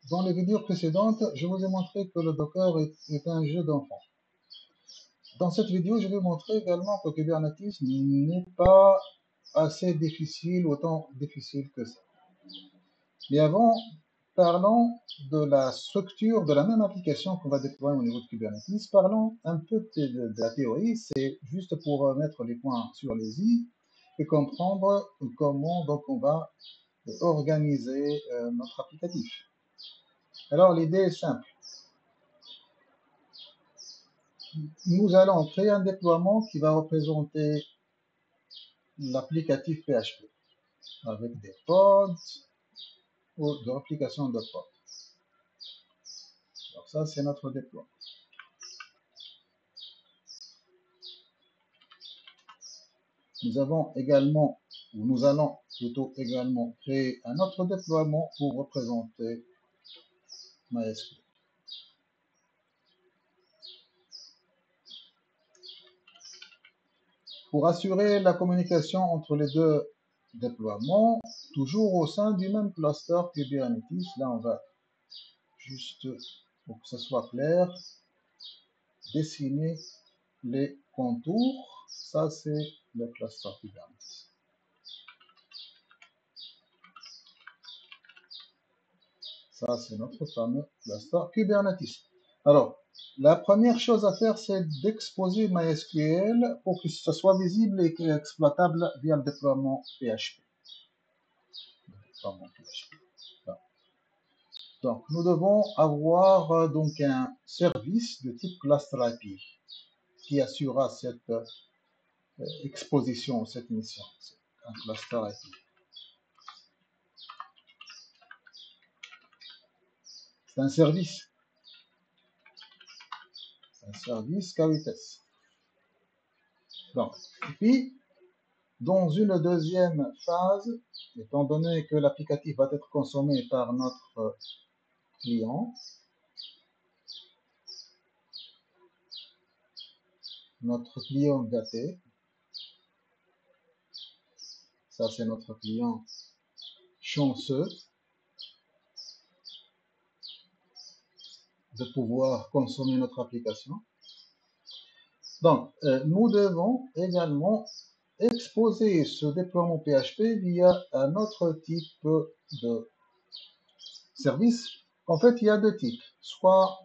Dans les vidéos précédentes, je vous ai montré que le Docker est un jeu d'enfant. Dans cette vidéo, je vais montrer également que Kubernetes n'est pas assez difficile, autant difficile que ça. Mais avant, parlons de la structure de la même application qu'on va déployer au niveau de Kubernetes. Parlons un peu de la théorie, c'est juste pour mettre les points sur les i et comprendre comment donc on va organiser notre applicatif. Alors l'idée est simple. Nous allons créer un déploiement qui va représenter l'applicatif PHP avec des pods ou de réplication de pods. Alors ça, c'est notre déploiement. Nous allons également créer un autre déploiement pour représenter MySQL. Pour assurer la communication entre les deux déploiements, toujours au sein du même cluster Kubernetes, là on va juste, pour que ce soit clair, dessiner les contours. Ça, c'est le cluster Kubernetes. Ça, c'est notre fameux cluster Kubernetes. Alors, la première chose à faire, c'est d'exposer MySQL pour que ce soit visible et exploitable via le déploiement PHP. Donc, nous devons avoir donc un service de type cluster API qui assurera cette exposition, cette mission. C'est un cluster API. C'est un service. C'est un service K8S. Donc, et puis, dans une deuxième phase, étant donné que l'applicatif va être consommé par notre client, gâté, ça c'est notre client chanceux de pouvoir consommer notre application. Donc, nous devons également exposer ce déploiement PHP via un autre type de service. En fait, il y a deux types, soit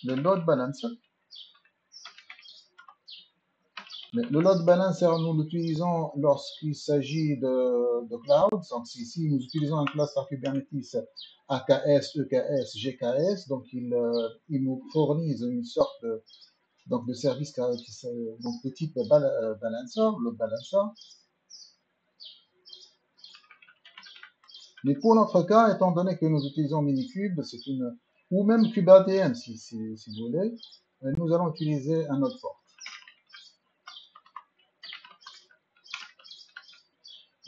le load balancer. Mais le load balancer, nous l'utilisons lorsqu'il s'agit de cloud. Donc, ici, nous utilisons un cluster Kubernetes AKS, EKS, GKS. Donc, il nous fournissent une sorte de service donc, de type balancer, load balancer. Mais pour notre cas, étant donné que nous utilisons Minikube, ou même KubeADM si vous voulez, nous allons utiliser un autre port.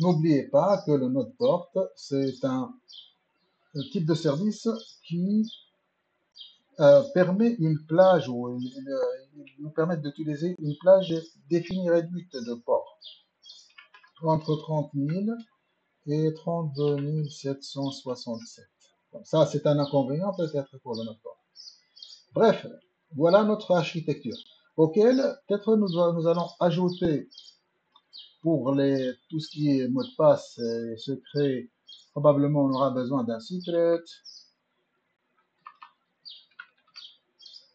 N'oubliez pas que le node port, c'est un type de service qui permet une plage ou nous permet d'utiliser une plage définie réduite de ports entre 30 000 et 32 767. Donc ça, c'est un inconvénient peut-être pour le node port. Bref, voilà notre architecture auquel peut-être nous allons ajouter pour tout ce qui est mot de passe et secret. Probablement, on aura besoin d'un secret.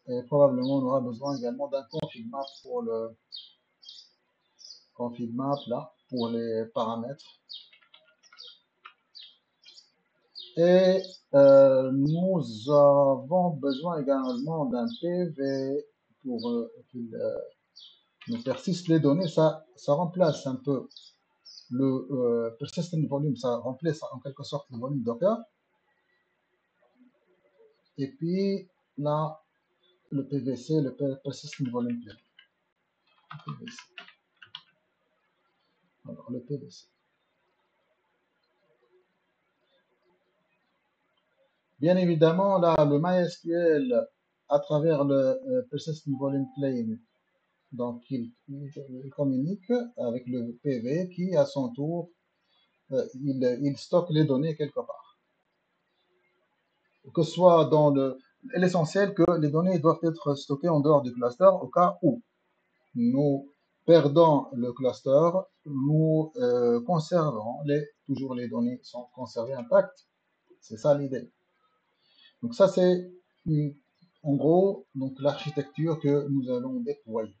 Et probablement, on aura besoin également d'un config map pour le config map là, pour les paramètres. Et nous avons besoin également d'un PV pour qu'il nous persiste les données. Ça remplace un peu le persistent volume, ça remplace en quelque sorte le volume Docker. Et puis là, le PVC, le persistent volume plane. Le PVC. Alors, le PVC. Bien évidemment, là, le MySQL, à travers le persistent volume plane, donc il communique avec le PV qui, à son tour, il stocke les données quelque part. que ce soit dans l'essentiel que les données doivent être stockées en dehors du cluster au cas où nous perdons le cluster, nous conserverons toujours les données sont conservées intactes. C'est ça l'idée. Donc ça c'est en gros donc l'architecture que nous allons déployer.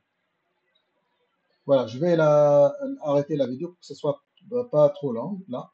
Voilà, je vais arrêter la vidéo pour que ce soit pas trop long là.